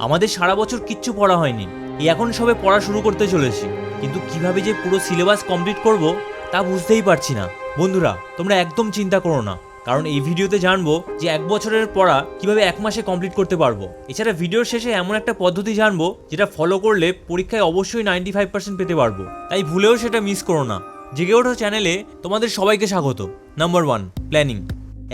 আমাদের সারা বছর কিচ্ছু পড়া হয়নি, এই এখন সবে পড়া শুরু করতে চলেছি, কিন্তু কিভাবে যে পুরো সিলেবাস কমপ্লিট করব তা বুঝতেই পারছি না। বন্ধুরা, তোমরা একদম চিন্তা করো না, কারণ এই ভিডিওতে জানবো যে এক বছরের পড়া কিভাবে এক মাসে কমপ্লিট করতে পারবো। এছাড়া ভিডিওর শেষে এমন একটা পদ্ধতি জানবো যেটা ফলো করলে পরীক্ষায় অবশ্যই 95% পেতে পারবো, তাই ভুলেও সেটা মিস করো না। জেগে ওঠো চ্যানেলে তোমাদের সবাইকে স্বাগত। Number 1, planning.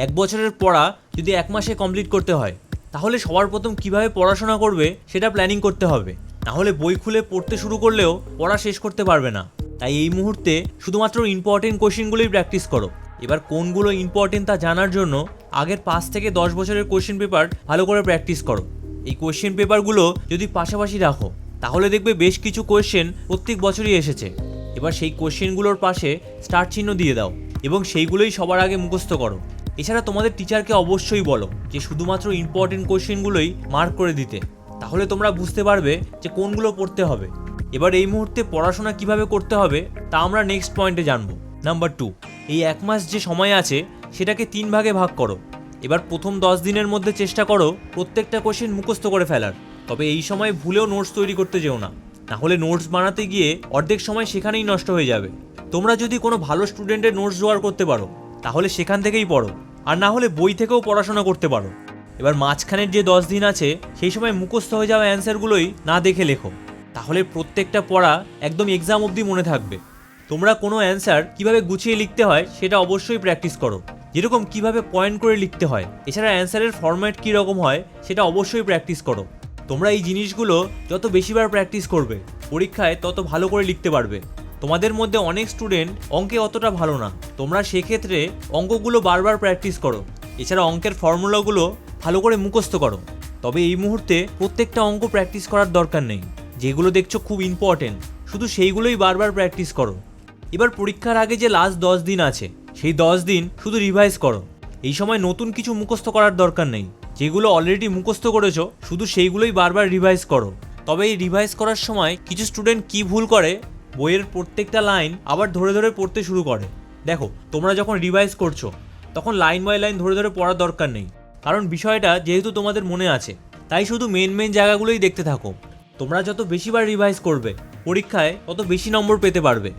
এক বছরের পড়া যদি এক মাসে কমপ্লিট করতে হয়, তাহলে সবার প্রথম কিভাবে পড়াশোনা করবে সেটা প্ল্যানিং করতে হবে। নাহলে বই খুলে পড়তে শুরু করলেও পড়া শেষ করতে পারবে না। তাই এই মুহূর্তে শুধুমাত্র ইম্পর্টেন্ট কোশ্চেনগুলোই প্র্যাকটিস করো। এবার কোনগুলো ইম্পর্টেন্ট তা জানার জন্য আগের 5 থেকে 10 বছরের কোশ্চেন পেপার ভালো করে প্র্যাকটিস করো। এই কোশ্চেন পেপারগুলো যদি পাশাপাশি রাখো, তাহলে দেখবে বেশ কিছু কোশ্চেন প্রত্যেক বছরই এসেছে। এবার সেই কোশ্চেনগুলোর পাশে স্টার চিহ্ন দিয়ে দাও এবং সেইগুলোই সবার আগে মুখস্থ করো। এছাড়া তোমাদের টিচারকে অবশ্যই বলো যে শুধুমাত্র ইম্পর্টেন্ট কোশ্চেনগুলোই মার্ক করে দিতে, তাহলে তোমরা বুঝতে পারবে যে কোনগুলো পড়তে হবে। এবার এই মুহূর্তে পড়াশোনা কিভাবে করতে হবে তা আমরা নেক্সট পয়েন্টে জানবো। নাম্বার 2, এই এক মাস যে সময় আছে সেটাকে 3 ভাগে ভাগ করো। এবার প্রথম 10 দিনের মধ্যে চেষ্টা করো প্রত্যেকটা কোশ্চেন মুখস্থ করে ফেলার। তবে এই সময় ভুলেও নোটস তৈরি করতে যেও না, নাহলে নোটস বানাতে গিয়ে অর্ধেক সময় সেখানেই নষ্ট হয়ে যাবে। তোমরা যদি কোনো ভালো স্টুডেন্টের নোটস জোগাড় করতে পারো, তাহলে সেখান থেকেই পড়ো, আর না হলে বই থেকেও পড়াশোনা করতে পারো। এবার মাঝখানের যে 10 দিন আছে সেই সময় মুখস্থ হয়ে যাওয়া অ্যান্সারগুলোই না দেখে লেখো, তাহলে প্রত্যেকটা পড়া একদম এক্সাম অবধি মনে থাকবে। তোমরা কোনো অ্যান্সার কিভাবে গুছিয়ে লিখতে হয় সেটা অবশ্যই প্র্যাকটিস করো, যেরকম কিভাবে পয়েন্ট করে লিখতে হয়। এছাড়া অ্যান্সারের ফরম্যাট কী রকম হয় সেটা অবশ্যই প্র্যাকটিস করো। তোমরা এই জিনিসগুলো যত বেশিবার প্র্যাকটিস করবে, পরীক্ষায় তত ভালো করে লিখতে পারবে। তোমাদের মধ্যে অনেক স্টুডেন্ট অঙ্কে অতটা ভালো না, তোমরা সেক্ষেত্রে অঙ্কগুলো বারবার প্র্যাকটিস করো। এছাড়া অঙ্কের ফর্মুলাগুলো ভালো করে মুখস্থ করো। তবে এই মুহূর্তে প্রত্যেকটা অঙ্ক প্র্যাকটিস করার দরকার নেই, যেগুলো দেখছো খুব ইম্পর্টেন্ট শুধু সেইগুলোই বারবার প্র্যাকটিস করো। এবার পরীক্ষার আগে যে লাস্ট 10 দিন আছে সেই 10 দিন শুধু রিভাইজ করো। এই সময় নতুন কিছু মুখস্থ করার দরকার নেই, যেগুলো অলরেডি মুখস্থ করেছো শুধু সেইগুলোই বারবার রিভাইজ করো। তবে এই রিভাইজ করার সময় কিছু স্টুডেন্ট কি ভুল করে, বইয়ের প্রত্যেকটা লাইন আবার ধরে ধরে পড়তে শুরু করে। দেখো, তোমরা যখন রিভাইজ করছো তখন লাইন বাই লাইন ধরে ধরে পড়ার দরকার নেই, কারণ বিষয়টা যেহেতু তোমাদের মনে আছে, তাই শুধু মেন জায়গাগুলোই দেখতে থাকো। তোমরা যত বেশিবার রিভাইজ করবে, পরীক্ষায় তত বেশি নম্বর পেতে পারবে।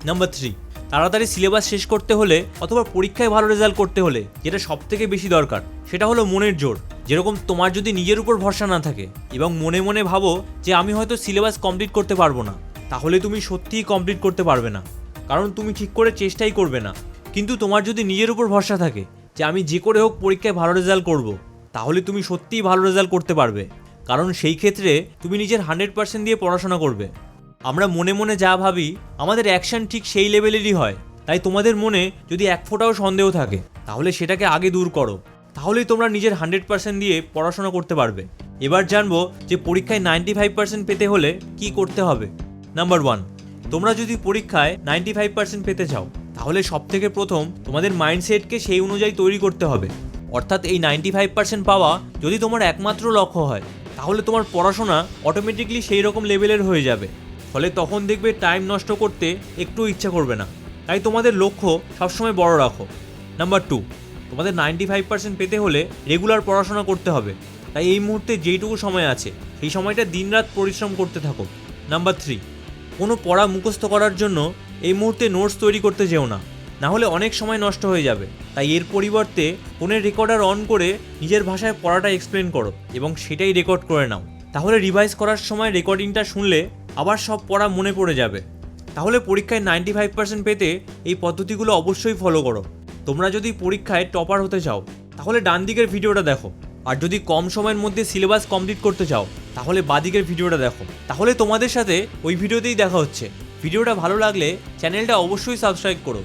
নাম্বার 3, তাড়াতাড়ি সিলেবাস শেষ করতে হলে অথবা পরীক্ষায় ভালো রেজাল্ট করতে হলে যেটা সব থেকে বেশি দরকার সেটা হলো মনের জোর। যেরকম তোমার যদি নিজের উপর ভরসা না থাকে এবং মনে মনে ভাবো যে আমি হয়তো সিলেবাস কমপ্লিট করতে পারবো না, তাহলে তুমি সত্যিই কমপ্লিট করতে পারবে না, কারণ তুমি ঠিক করে চেষ্টাই করবে না। কিন্তু তোমার যদি নিজের উপর ভরসা থাকে যে আমি যে করে হোক পরীক্ষায় ভালো রেজাল্ট করব, তাহলে তুমি সত্যিই ভালো রেজাল্ট করতে পারবে, কারণ সেই ক্ষেত্রে তুমি নিজের 100% দিয়ে পড়াশোনা করবে। আমরা মনে মনে যা ভাবি আমাদের অ্যাকশন ঠিক সেই লেভেলেরই হয়। তাই তোমাদের মনে যদি এক ফোঁটাও সন্দেহ থাকে, তাহলে সেটাকে আগে দূর করো, তাহলেই তোমরা নিজের 100% দিয়ে পড়াশোনা করতে পারবে। এবার জানবো যে পরীক্ষায় 95% পেতে হলে কি করতে হবে। নাম্বার 1, তোমরা যদি পরীক্ষায় 95% পেতে চাও, তাহলে সব থেকে প্রথম তোমাদের মাইন্ডসেটকে সেই অনুযায়ী তৈরি করতে হবে। অর্থাৎ এই 95% পাওয়া যদি তোমার একমাত্র লক্ষ্য হয়, তাহলে তোমার পড়াশোনা অটোমেটিকলি সেই রকম লেভেলের হয়ে যাবে। ফলে তখন দেখবে টাইম নষ্ট করতে একটু ইচ্ছা করবে না। তাই তোমাদের লক্ষ্য সবসময় বড় রাখো। নাম্বার 2, তোমাদের 95% পেতে হলে রেগুলার পড়াশোনা করতে হবে। তাই এই মুহূর্তে যেইটুকু সময় আছে সেই সময়টা দিনরাত পরিশ্রম করতে থাকো। নাম্বার 3, কোনো পড়া মুখস্থ করার জন্য এই মুহূর্তে নোটস তৈরি করতে যেও না, না হলে অনেক সময় নষ্ট হয়ে যাবে। তাই এর পরিবর্তে ফোনের রেকর্ডার অন করে নিজের ভাষায় পড়াটা এক্সপ্লেন করো এবং সেটাই রেকর্ড করে নাও। তাহলে রিভাইজ করার সময় রেকর্ডিংটা শুনলে আবার সব পড়া মনে পড়ে যাবে। তাহলে পরীক্ষায় 95% পেতে এই পদ্ধতিগুলো অবশ্যই ফলো করো। তোমরা যদি পরীক্ষায় টপার হতে চাও, তাহলে ডান দিকের ভিডিওটা দেখো, আর যদি কম সময়ের মধ্যে সিলেবাস কমপ্লিট করতে চাও, তাহলে বাদিকের ভিডিওটা দেখো। তাহলে তোমাদের সাথে ওই ভিডিওতেই দেখা হচ্ছে। ভিডিওটা ভালো লাগলে চ্যানেলটা অবশ্যই সাবস্ক্রাইব করো।